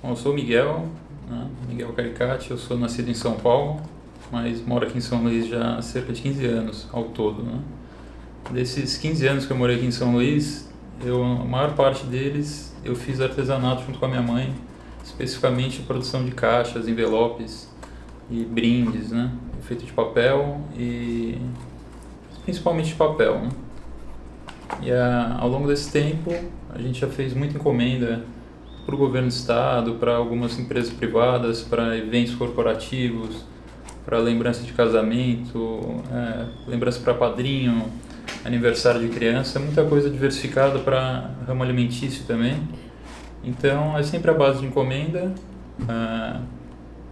Bom, eu sou o Miguel, né? Miguel Caricati, eu sou nascido em São Paulo, mas moro aqui em São Luís já há cerca de 15 anos ao todo, né? Desses 15 anos que eu morei aqui em São Luís, a maior parte deles eu fiz artesanato junto com a minha mãe, especificamente produção de caixas, envelopes e brindes, né? Feito de papel e principalmente de papel, né? E ao longo desse tempo a gente já fez muita encomenda para o governo do estado, para algumas empresas privadas, para eventos corporativos, para lembrança de casamento, lembrança para padrinho, aniversário de criança, muita coisa diversificada para ramo alimentício também. Então é sempre a base de encomenda.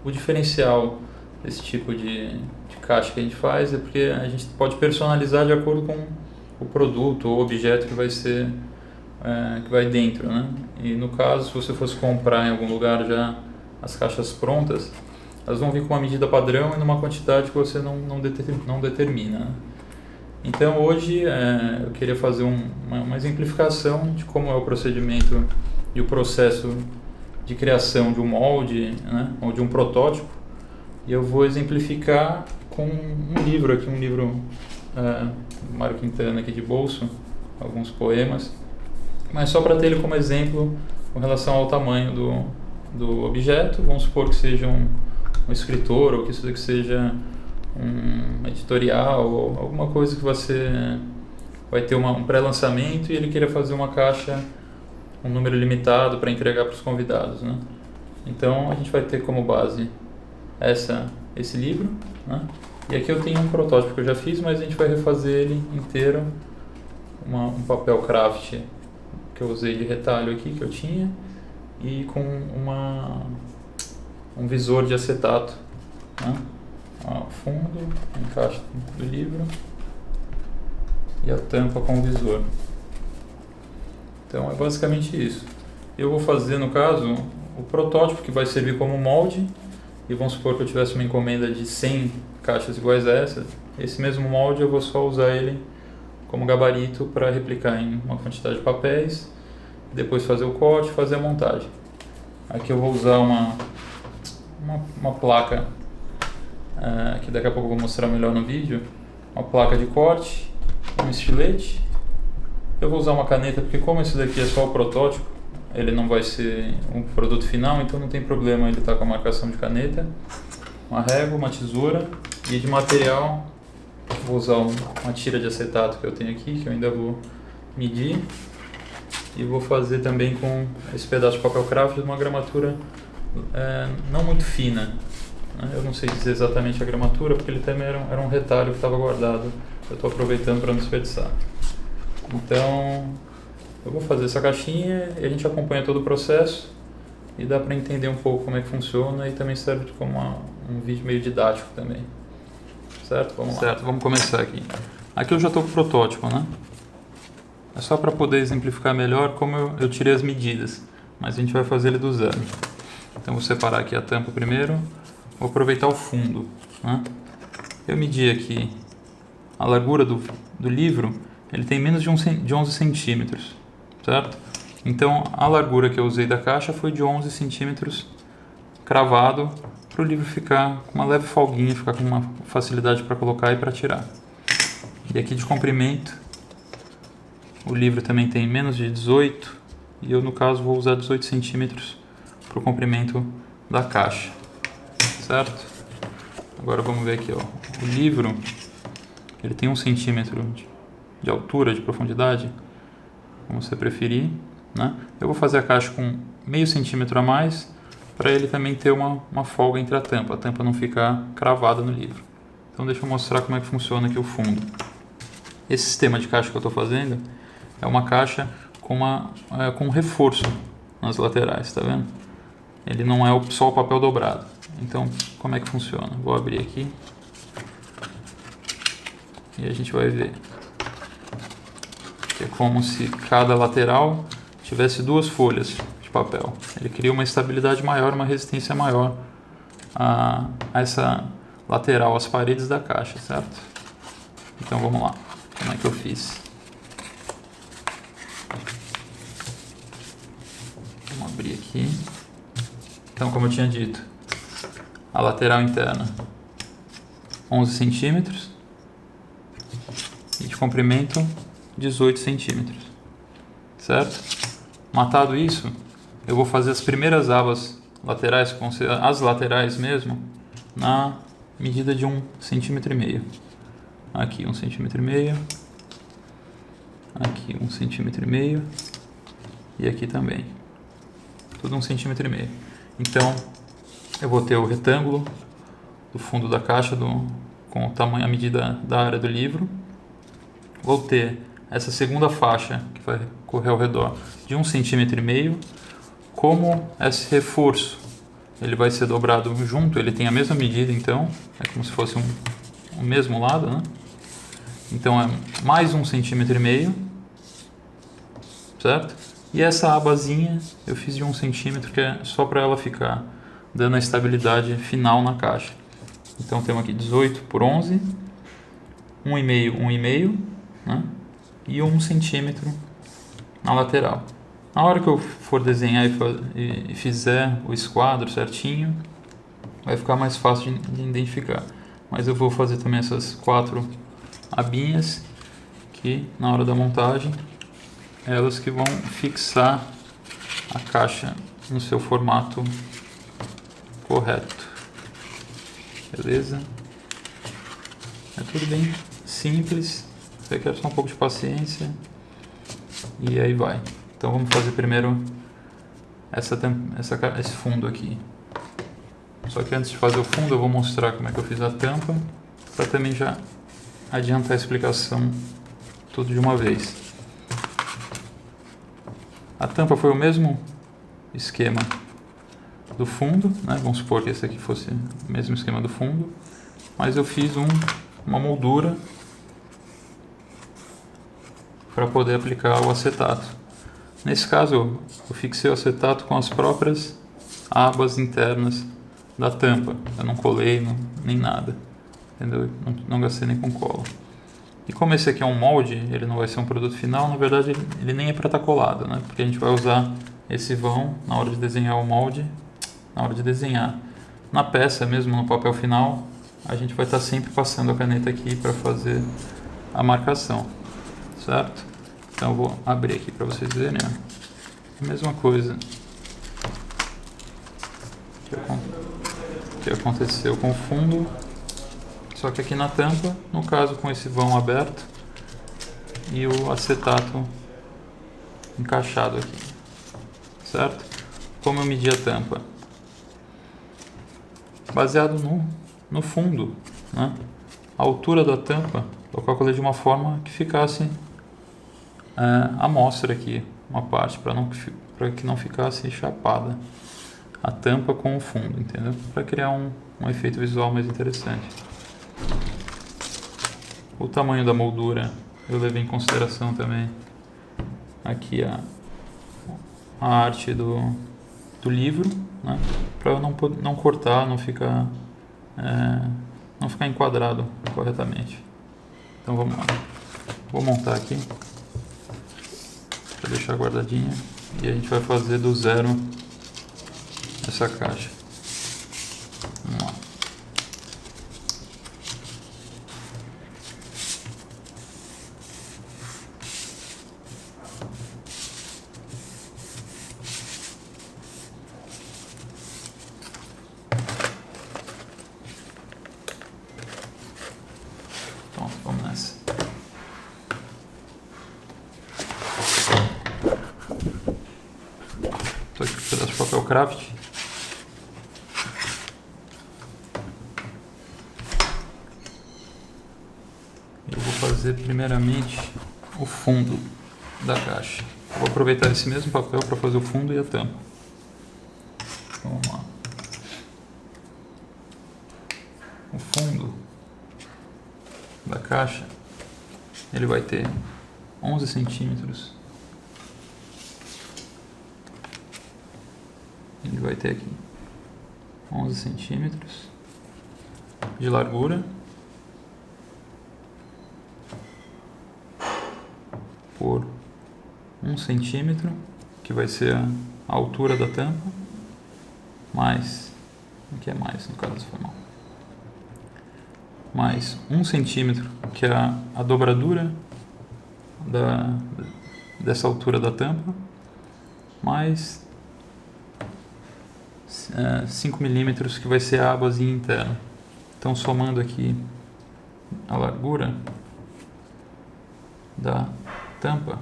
O diferencial desse tipo de caixa que a gente faz é porque a gente pode personalizar de acordo com o produto ou objeto que vai ser que vai dentro, né? E no caso, se você fosse comprar em algum lugar já as caixas prontas, elas vão vir com uma medida padrão e numa quantidade que você não determina, né? Então hoje eu queria fazer uma exemplificação de como é o procedimento e o processo de criação de um molde, né? Ou de um protótipo, e eu vou exemplificar com um livro Mário Quintana aqui de bolso, alguns poemas, mas só para ter ele como exemplo com relação ao tamanho do objeto. Vamos supor que seja um escritor, ou que isso daqui seja um editorial, ou alguma coisa que você vai ter um pré-lançamento e ele queira fazer uma caixa, um número limitado para entregar para os convidados, né? Então a gente vai ter como base esse livro, né? E aqui eu tenho um protótipo que eu já fiz, mas a gente vai refazer ele inteiro, um papel craft que eu usei de retalho aqui, que eu tinha, e com um visor de acetato, né? O fundo, encaixe do livro e a tampa com o visor. Então é basicamente isso. Eu vou fazer, no caso, o protótipo que vai servir como molde, e vamos supor que eu tivesse uma encomenda de 100 caixas iguais a essa. Esse mesmo molde eu vou só usar ele como gabarito para replicar em uma quantidade de papéis, depois fazer o corte, fazer a montagem. Aqui eu vou usar uma placa, que daqui a pouco eu vou mostrar melhor no vídeo, uma placa de corte, um estilete. Eu vou usar uma caneta porque, como esse daqui é só o protótipo, ele não vai ser um produto final, então não tem problema ele estar com a marcação de caneta. Uma régua, uma tesoura, e de material vou usar uma tira de acetato que eu tenho aqui, que eu ainda vou medir, e vou fazer também com esse pedaço de papel craft de uma gramatura não muito fina, né? Eu não sei dizer exatamente a gramatura, porque ele também era um retalho que estava guardado, eu estou aproveitando para não desperdiçar. Então eu vou fazer essa caixinha e a gente acompanha todo o processo e dá para entender um pouco como é que funciona, e também serve como um vídeo meio didático também. Certo? Vamos lá. Certo, vamos começar aqui. Aqui eu já estou com o protótipo, né? É só para poder exemplificar melhor como eu tirei as medidas, mas a gente vai fazer ele do zero. Então vou separar aqui a tampa primeiro, vou aproveitar o fundo, né? Eu medi aqui a largura do livro, ele tem menos de 11 centímetros, certo? Então a largura que eu usei da caixa foi de 11 centímetros cravado, para o livro ficar com uma leve folguinha, ficar com uma facilidade para colocar e para tirar. E aqui de comprimento, o livro também tem menos de 18, e eu no caso vou usar 18 centímetros para o comprimento da caixa, certo? Agora vamos ver aqui, ó. O livro ele tem 1 centímetro de altura, de profundidade, como você preferir, né? Eu vou fazer a caixa com meio centímetro a mais, para ele também ter uma folga entre a tampa não ficar cravada no livro. Então deixa eu mostrar como é que funciona aqui o fundo. Esse sistema de caixa que eu estou fazendo é uma caixa com um reforço nas laterais, tá vendo? Ele não é só o papel dobrado. Então como é que funciona? Vou abrir aqui e a gente vai ver. É como se cada lateral tivesse 2 folhas de papel. Ele cria uma estabilidade maior, uma resistência maior a essa lateral, às paredes da caixa, certo? Então vamos lá. Como é que eu fiz? Vamos abrir aqui. Então, como eu tinha dito, a lateral interna 11 centímetros e de comprimento 18 centímetros, certo? Matado isso, eu vou fazer as primeiras abas laterais, que vão ser as laterais mesmo, na medida de 1,5 cm. Aqui 1,5 cm, aqui 1,5 cm e aqui também, tudo 1,5 cm. Então, eu vou ter o retângulo do fundo da caixa com o tamanho, a medida da área do livro. Vou ter essa segunda faixa que vai correr ao redor de 1,5 cm. Como esse reforço ele vai ser dobrado junto, ele tem a mesma medida, então é como se fosse o mesmo lado, né? Então é mais 1,5 cm, certo? E essa abazinha eu fiz de 1 cm, que é só para ela ficar dando a estabilidade final na caixa. Então temos aqui 18 por 11, 1,5, 1,5, né? E 1 centímetro na lateral. Na hora que eu for desenhar e fizer o esquadro certinho, vai ficar mais fácil de identificar. Mas eu vou fazer também essas 4 abinhas que na hora da montagem, elas que vão fixar a caixa no seu formato correto. Beleza? É tudo bem simples, requer só um pouco de paciência e aí vai. Então vamos fazer primeiro esse fundo aqui. Só que antes de fazer o fundo eu vou mostrar como é que eu fiz a tampa, para também já adiantar a explicação tudo de uma vez. A tampa foi o mesmo esquema do fundo, né? Vamos supor que esse aqui fosse o mesmo esquema do fundo, mas eu fiz uma moldura para poder aplicar o acetato. Nesse caso, eu fixei o acetato com as próprias abas internas da tampa. Eu não colei nem nada, entendeu? Não gastei nem com cola. E como esse aqui é um molde, ele não vai ser um produto final, na verdade ele nem é para estar colado, né? Porque a gente vai usar esse vão na hora de desenhar o molde, na hora de desenhar. Na peça mesmo, no papel final, a gente vai estar sempre passando a caneta aqui para fazer a marcação, certo? Então eu vou abrir aqui para vocês verem, ó. A mesma coisa que aconteceu com o fundo, só que aqui na tampa, no caso com esse vão aberto e o acetato encaixado aqui, certo? Como eu medi a tampa? Baseado no fundo, né? A altura da tampa eu calculei de uma forma que ficasse a mostra aqui, uma parte, para que não ficasse chapada a tampa com o fundo, entendeu? Para criar um efeito visual mais interessante. O tamanho da moldura eu levei em consideração também aqui a arte do livro, né? Para eu não cortar, não ficar enquadrado corretamente. Então vamos lá, vou montar aqui para deixar guardadinha e a gente vai fazer do zero essa caixa. Vamos lá. Então, vamos nessa. Estou aqui com um pedaço de papel craft. Eu vou fazer primeiramente o fundo da caixa. Vou aproveitar esse mesmo papel para fazer o fundo e a tampa. Então, vamos lá. O fundo da caixa, ele vai ter 11 centímetros. Ele vai ter aqui 11 centímetros de largura por 1 centímetro, que vai ser a altura da tampa, mais, aqui é mais, no caso foi mal, mais 1 centímetro, que é a dobradura dessa altura da tampa, mais 5 milímetros, que vai ser a abazinha interna. Então, somando aqui a largura da tampa,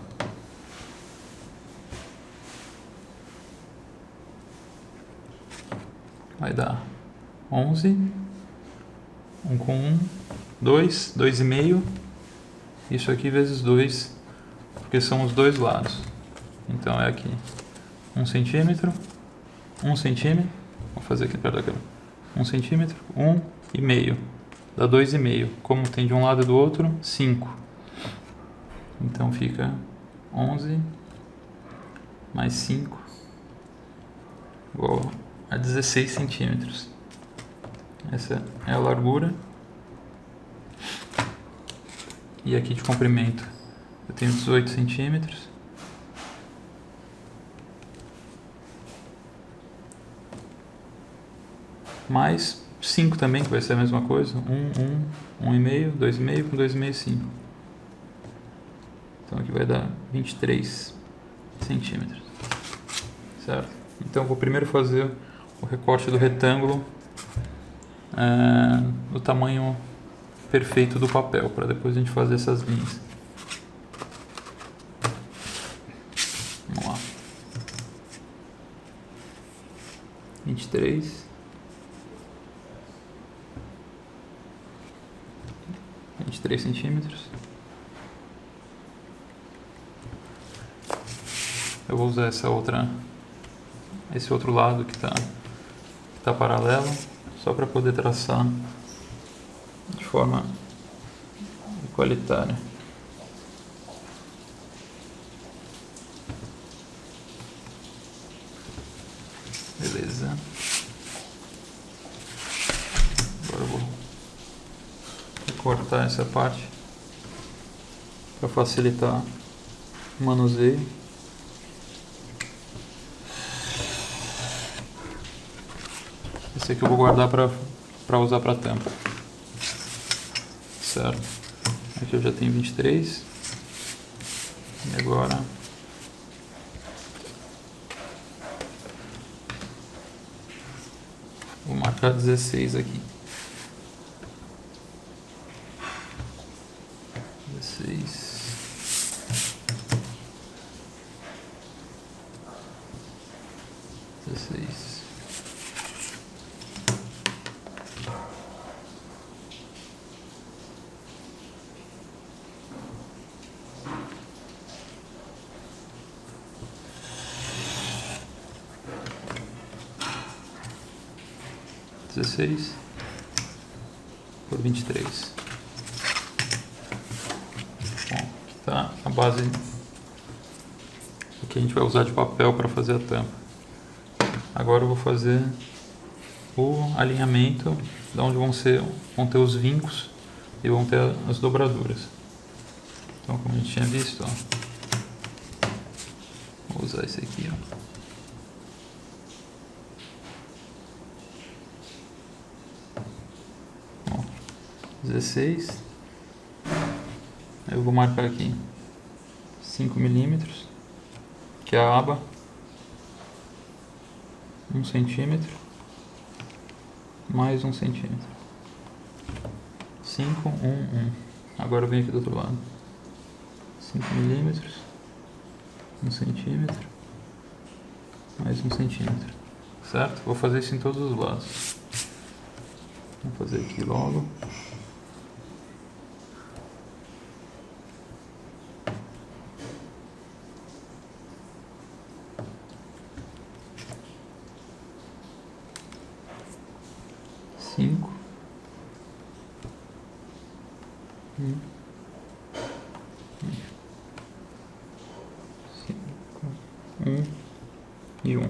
vai dar 11, 1 com 1, 2, 2,5, isso aqui vezes 2, porque são os dois lados. Então é aqui 1 centímetro, 1 centímetro, vou fazer aqui perto da câmera, 1 centímetro, 1,5, dá 2,5. Como tem de um lado e do outro, 5. Então fica 11 mais 5 igual a 16 centímetros. Essa é a largura. E aqui de comprimento eu tenho 18 centímetros. Mais 5 também, que vai ser a mesma coisa. 1,5, 2,5 com 2,5, 5. Então aqui vai dar 23 centímetros. Certo? Então vou primeiro fazer o recorte do retângulo do tamanho perfeito do papel, para depois a gente fazer essas linhas. Vamos lá. 23 centímetros. Eu vou usar esse outro lado que está paralelo, só para poder traçar de forma igualitária. Beleza. Agora eu vou recortar essa parte para facilitar o manuseio. Esse aqui eu vou guardar para usar para tampa. Certo? Aqui eu já tenho 23. E agora vou marcar 16 aqui. 16. 16. Por 23. Bom, aqui está a base que a gente vai usar de papel para fazer a tampa. Agora eu vou fazer o alinhamento de onde vão ter os vincos e vão ter as dobraduras. Então, como a gente tinha visto, ó, vou usar esse aqui, ó. 16. Eu vou marcar aqui 5 milímetros, que é a aba, 1 centímetro, mais 1 centímetro, 5, 1, 1. Agora eu venho aqui do outro lado, 5 milímetros, 1 centímetro, mais 1 centímetro, certo? Vou fazer isso em todos os lados. Vou fazer aqui logo. E 1.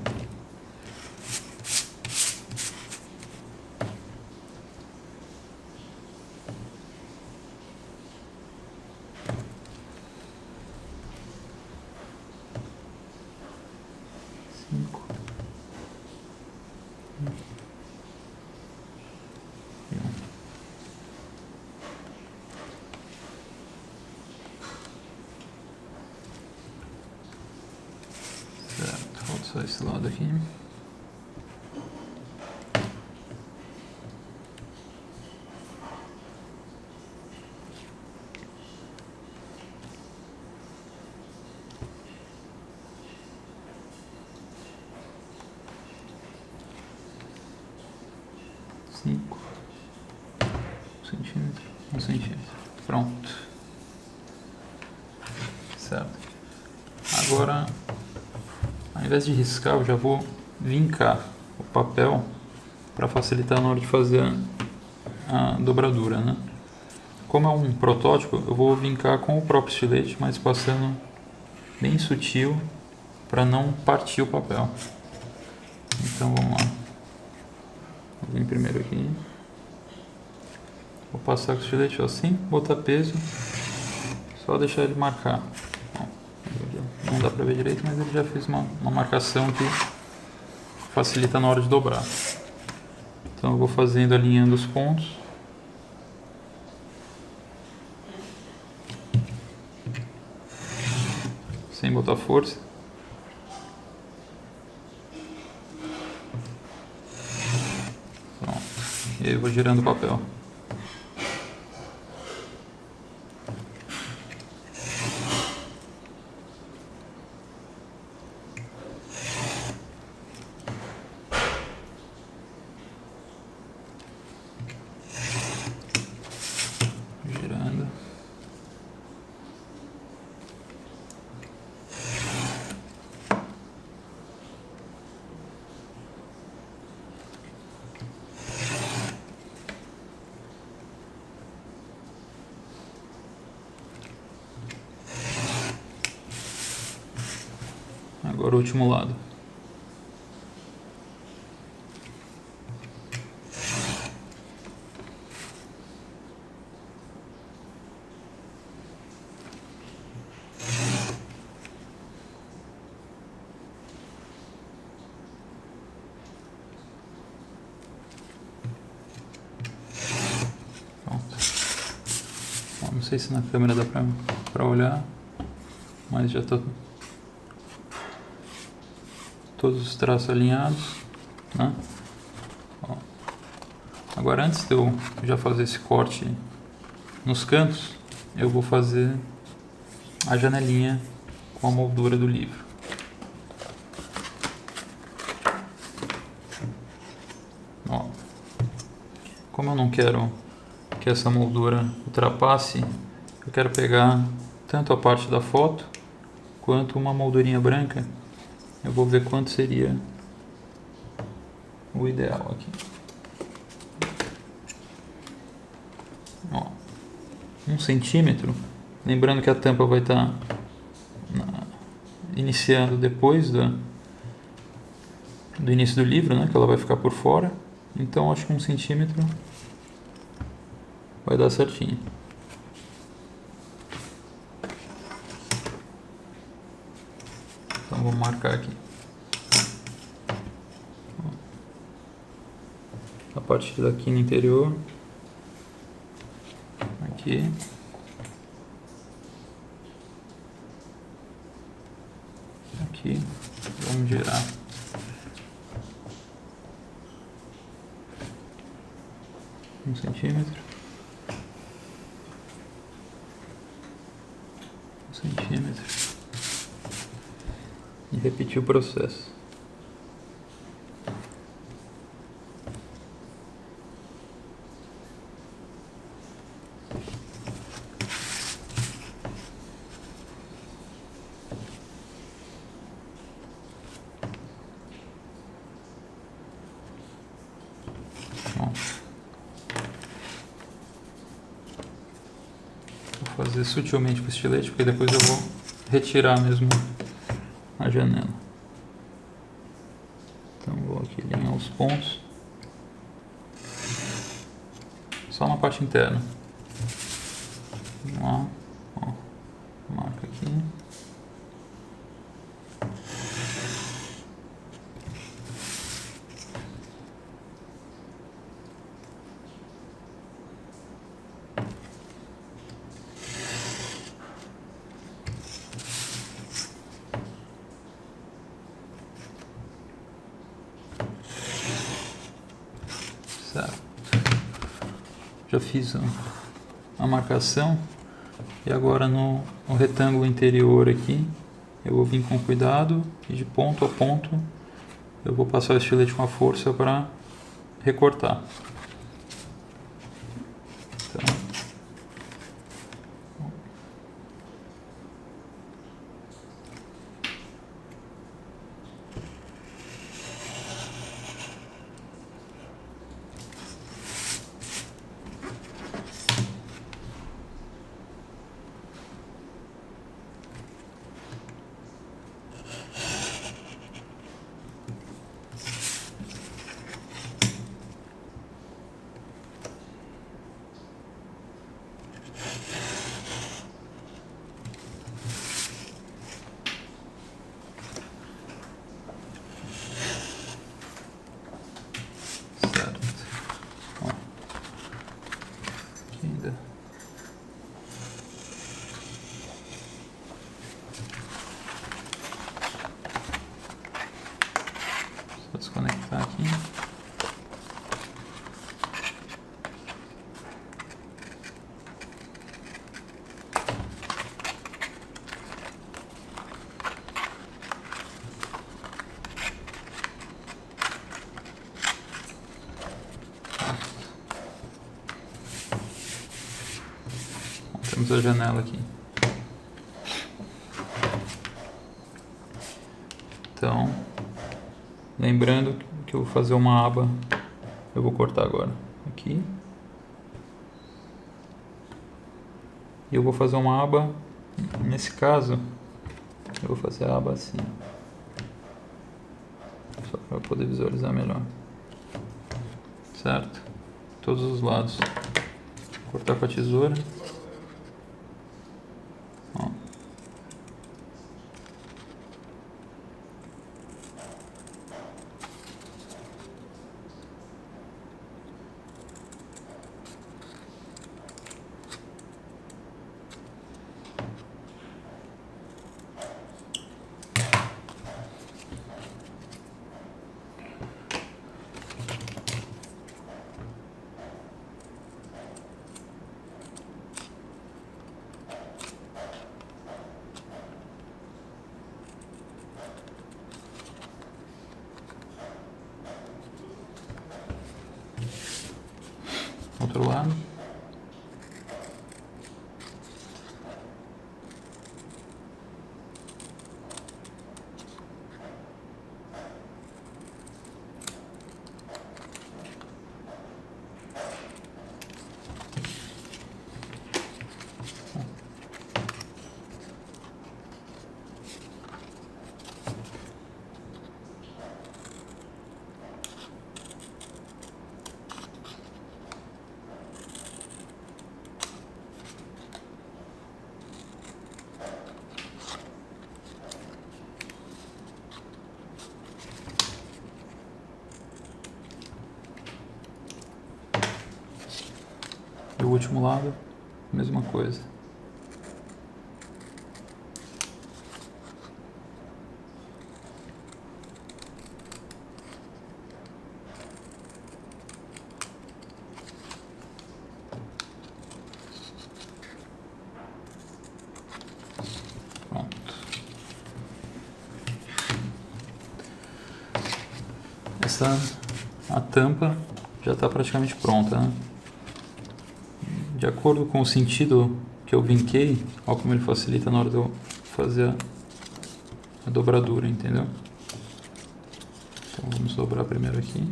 Só esse lado aqui. Cinco centímetros, 1 centímetro. Pronto. Certo. Agora, ao invés de riscar, eu já vou vincar o papel para facilitar na hora de fazer a dobradura, né? Como é um protótipo, eu vou vincar com o próprio estilete, mas passando bem sutil para não partir o papel. Então vamos lá. Vou vir primeiro aqui. Vou passar com o estilete assim, botar peso, só deixar ele marcar. Não dá para ver direito, mas ele já fez uma marcação que facilita na hora de dobrar. Então eu vou fazendo, alinhando os pontos. Sem botar força. Pronto. E aí eu vou girando o papel. Girando. Agora o último lado. Pronto. Bom, não sei se na câmera dá pra olhar, mas já tô todos os traços alinhados, né? Ó. Agora, antes de eu já fazer esse corte nos cantos, eu vou fazer a janelinha com a moldura do livro. Ó. Como eu não quero que essa moldura ultrapasse, eu quero pegar tanto a parte da foto quanto uma moldurinha branca. Eu vou ver quanto seria o ideal aqui. Ó, 1 centímetro. Lembrando que a tampa vai estar iniciando depois do início do livro, né? Que ela vai ficar por fora. Então acho que 1 centímetro vai dar certinho. Então vou marcar aqui. A partir daqui no interior. Aqui. Aqui. Vamos girar. Um centímetro. 1 centímetro. E repetir o processo. Bom, vou fazer sutilmente com o estilete, porque depois eu vou retirar mesmo a janela. Então vou aqui alinhar os pontos. Só na parte interna. Vamos lá. Ó, marca aqui. já fiz a marcação. E agora no retângulo interior aqui, eu vou vir com cuidado e de ponto a ponto eu vou passar o estilete com a força para recortar. Então, vou desconectar aqui. Temos a janela aqui. Então, lembrando que eu vou fazer uma aba, eu vou cortar agora aqui. E eu vou fazer uma aba, nesse caso, eu vou fazer a aba assim. Só para poder visualizar melhor. Certo? Todos os lados. Vou cortar com a tesoura. Ó. Outro lado. E o último lado, mesma coisa. Pronto. A tampa já está praticamente pronta, né? De acordo com o sentido que eu vinquei, olha como ele facilita na hora de eu fazer a dobradura, entendeu? Então vamos dobrar primeiro aqui.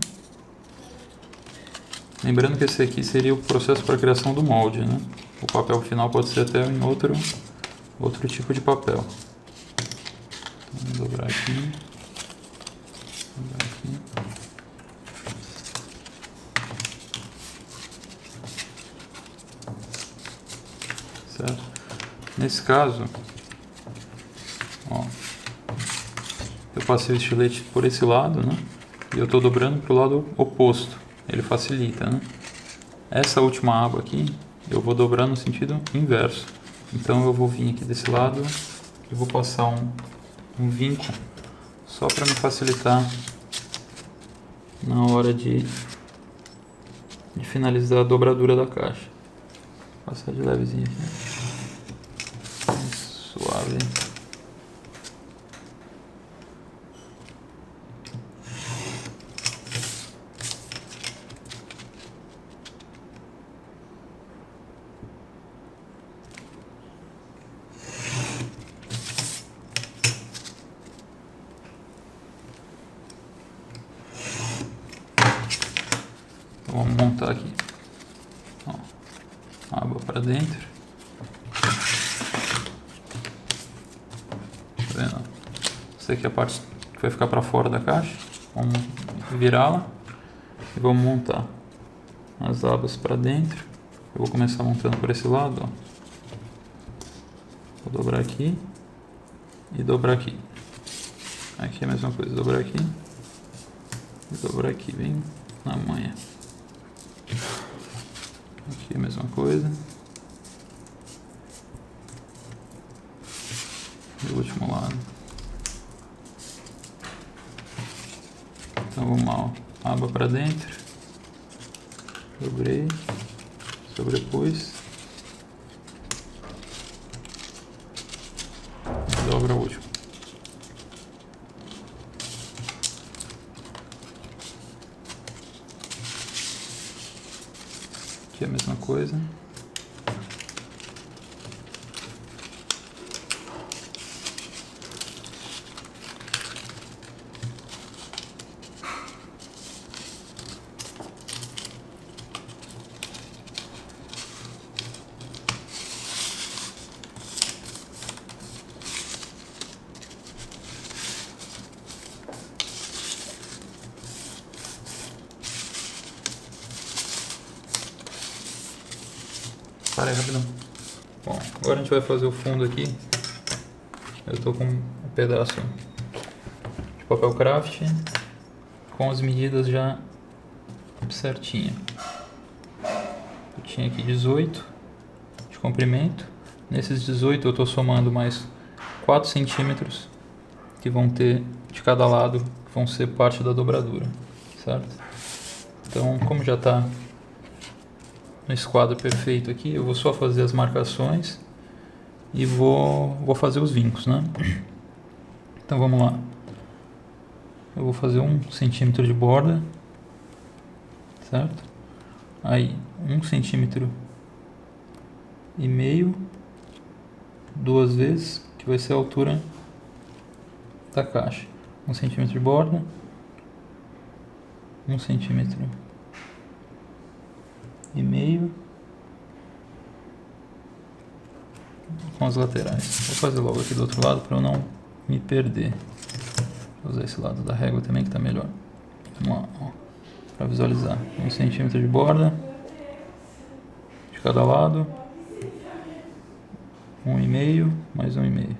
Lembrando que esse aqui seria o processo para a criação do molde, né? O papel final pode ser até em outro tipo de papel. Então, vamos dobrar aqui. Dobrar aqui. Certo? Nesse caso, ó, eu passei o estilete por esse lado, né? E eu estou dobrando para o lado oposto. Ele facilita, né? Essa última aba aqui, eu vou dobrar no sentido inverso. Então eu vou vir aqui desse lado e vou passar um vinco só para me facilitar na hora de de finalizar a dobradura da caixa. Vou passar de levezinho aqui. Suave. Então, vamos montar aqui. Ó, aba para dentro. Tá vendo? Essa aqui é a parte que vai ficar para fora da caixa. Vamos virá-la e vamos montar as abas para dentro. Eu vou começar montando por esse lado, ó. Vou dobrar aqui e dobrar aqui. Aqui é a mesma coisa, dobrar aqui e dobrar aqui, bem na manha. Aqui é a mesma coisa. E o último lado. Então vamos lá, ó. Aba para dentro. Dobrei. Sobrepus. Dobra o último. Aqui é a mesma coisa. Para aí, rapidão. Bom, agora a gente vai fazer o fundo aqui. Eu tô com um pedaço de papel craft com as medidas já certinho. Eu tinha aqui 18 de comprimento. Nesses 18 eu tô somando mais 4 centímetros que vão ter de cada lado, que vão ser parte da dobradura, certo? Então, como já está no esquadro perfeito aqui, eu vou só fazer as marcações e vou fazer os vincos, né? Então vamos lá. Eu vou fazer 1 centímetro de borda, certo? Aí 1,5 centímetros, duas vezes, que vai ser a altura da caixa. 1 centímetro de borda, 1,5 centímetros com as laterais. Vou fazer logo aqui do outro lado para eu não me perder. Vou usar esse lado da régua também que está melhor. Vamos lá, ó, para visualizar. 1 centímetro de borda de cada lado, 1,5 mais 1,5.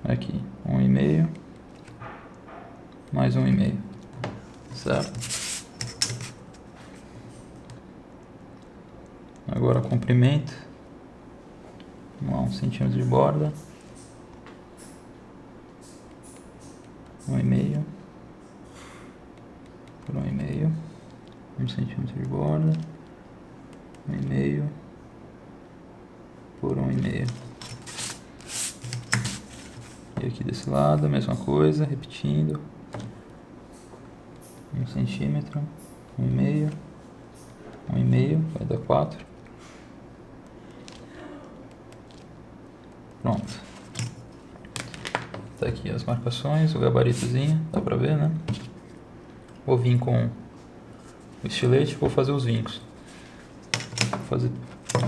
Aqui, 1,5 mais 1,5, certo? Agora comprimento, vamos lá, 1 centímetro de borda, 1,5 por 1,5, 1 centímetro de borda, 1,5 por 1,5. E aqui desse lado a mesma coisa, repetindo, 1 centímetro, 1,5, 1,5, vai dar 4. Pronto. Tá aqui as marcações, o gabaritozinho, dá pra ver, né? Vou vir com o estilete, vou fazer os vincos. Vou fazer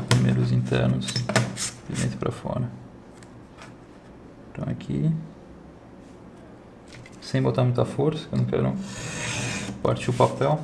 primeiro os internos de dentro pra fora. Então aqui, sem botar muita força, eu não quero partir o papel.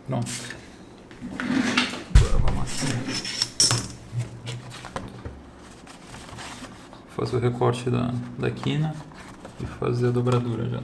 Pronto. Agora vamos aqui. Fazer o recorte da quina e fazer a dobradura já.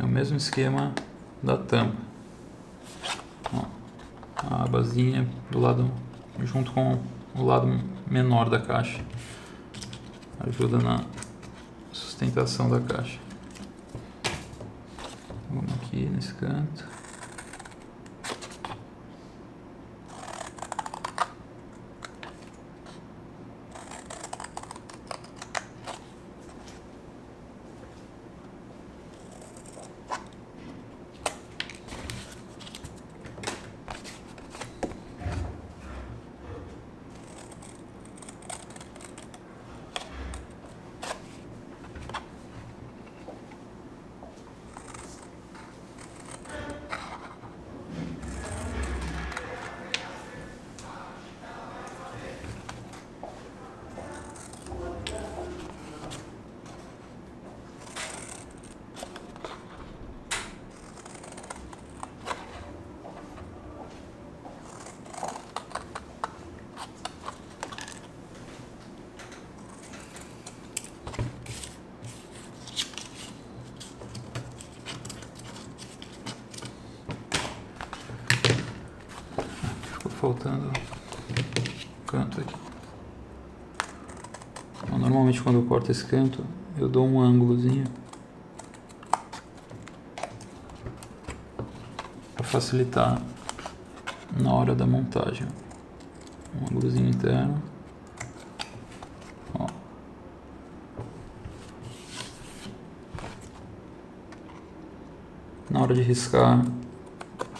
É o mesmo esquema da tampa. Ó, a abazinha do lado, junto com o lado menor da caixa, ajuda na sustentação da caixa. Vamos aqui nesse canto. Faltando canto aqui. Então, normalmente quando eu corto esse canto eu dou um ângulozinho para facilitar na hora da montagem. Um ângulozinho interno. Ó. Na hora de riscar,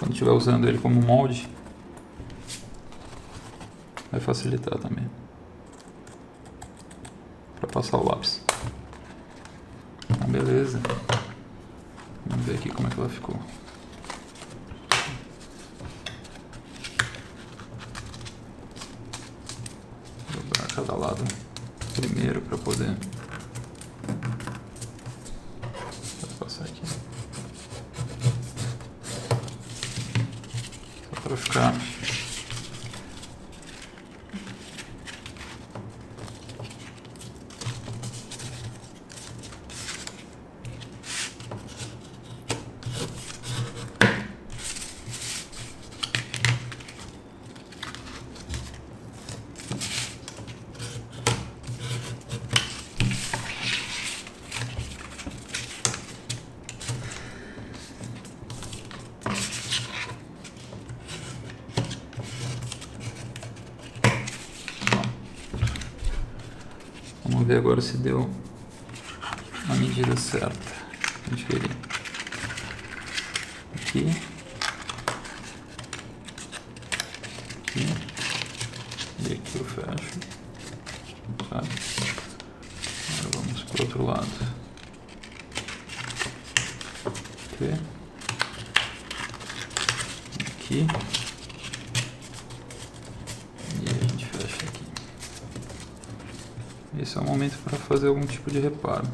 quando estiver usando ele como molde, vai facilitar também para passar o lápis. Então, beleza. Vamos ver aqui como é que ela ficou. Vou dobrar cada lado primeiro para poder passar aqui. Só para ficar Vamos ver agora se deu a medida certa que a gente queria. Aqui. Aqui. E aqui eu fecho. Sabe? Agora vamos para o outro lado. Aqui. Aqui. E a gente fecha aqui. Esse é o momento para fazer algum tipo de reparo.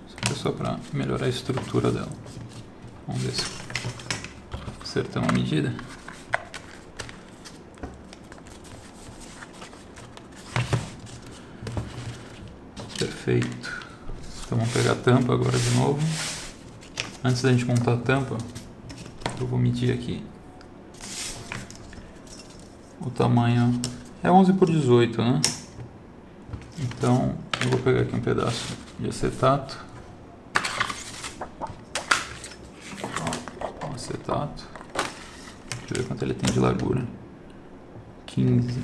Isso é só para melhorar a estrutura dela. Vamos ver se acertamos a medida. Perfeito. Então vamos pegar a tampa agora de novo. Antes da gente montar a tampa, eu vou medir aqui o tamanho. É 11 por 18, né? Então eu vou pegar aqui um pedaço de acetato. Ó, acetato. Deixa eu ver quanto ele tem de largura. 15.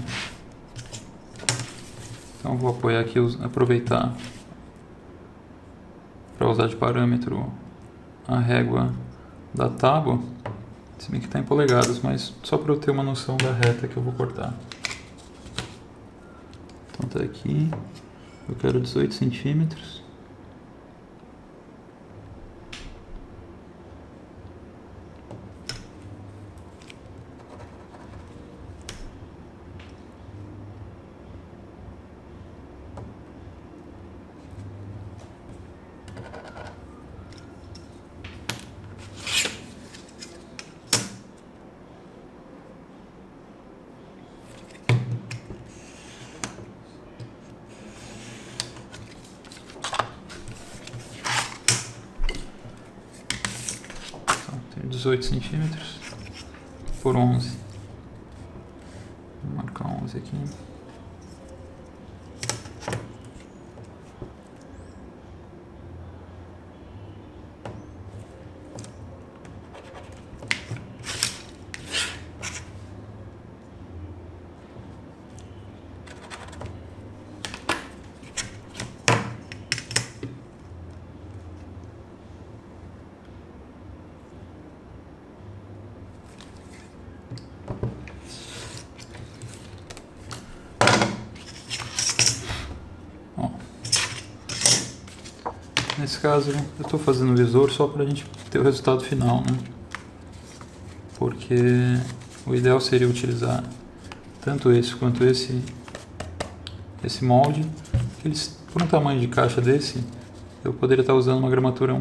Então vou apoiar aqui, aproveitar para usar de parâmetro a régua da tábua, se bem que está em polegadas, mas só para eu ter uma noção da reta que eu vou cortar. Então tá aqui, eu quero 18 centímetros. Então, tem 18 centímetros por 11. Vou marcar 11 aqui. Nesse caso, eu estou fazendo o visor só para a gente ter o resultado final, né? Porque o ideal seria utilizar tanto esse quanto esse molde. Por um tamanho de caixa desse, eu poderia estar usando uma gramatura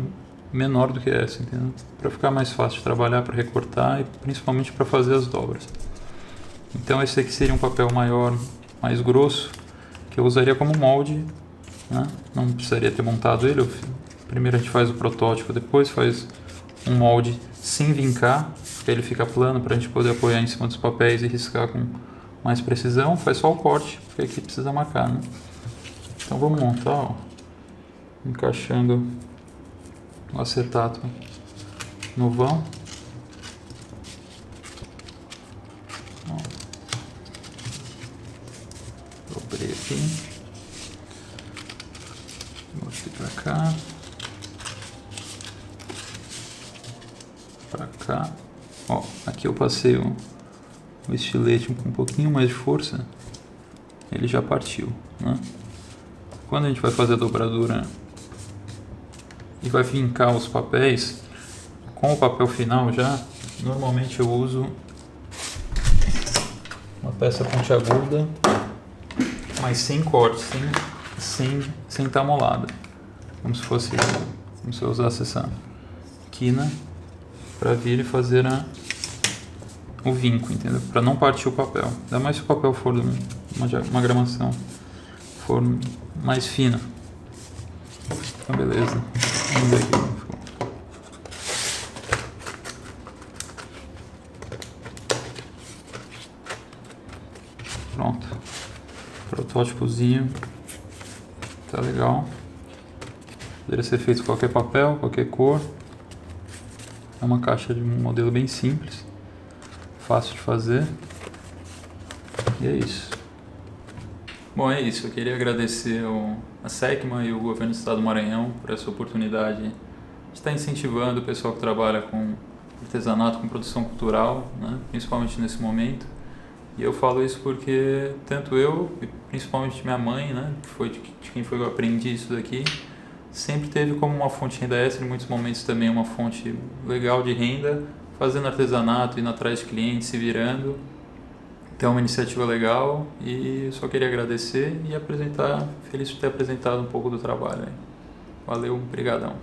menor do que essa, entendeu? Para ficar mais fácil de trabalhar, para recortar e principalmente para fazer as dobras. Então esse aqui seria um papel maior, mais grosso, que eu usaria como molde, né? Não precisaria ter montado ele. Primeiro a gente faz o protótipo, depois faz um molde sem vincar, que ele fica plano para a gente poder apoiar em cima dos papéis e riscar com mais precisão. Faz só o corte, porque aqui precisa marcar, né? Então vamos montar, ó, encaixando o acetato no vão. Ó, dobrei aqui, botei para cá, para cá. Ó, aqui eu passei o estilete com um pouquinho mais de força, ele já partiu, né? Quando a gente vai fazer a dobradura e vai vincar os papéis com o papel final já, normalmente eu uso uma peça pontiaguda, mas sem corte, sem estar molada, como se eu usasse essa quina para vir e fazer o vinco, entendeu? Para não partir o papel. Ainda mais se o papel for uma gramação for mais fina. Então beleza. Vamos ver aqui como ficou. Pronto. Protótipozinho. Tá legal. Poderia ser feito com qualquer papel, qualquer cor. É uma caixa de um modelo bem simples, fácil de fazer. E é isso. Bom, é isso. Eu queria agradecer a SECMA e o Governo do Estado do Maranhão por essa oportunidade de estar incentivando o pessoal que trabalha com artesanato, com produção cultural, né? Principalmente nesse momento. E eu falo isso porque tanto eu, e principalmente minha mãe, né, que foi de quem foi que eu aprendi isso daqui, sempre teve como uma fonte de renda extra, em muitos momentos também uma fonte legal de renda, fazendo artesanato, indo atrás de clientes, se virando. Então é uma iniciativa legal e só queria agradecer e apresentar, feliz de ter apresentado um pouco do trabalho aí. Valeu, brigadão.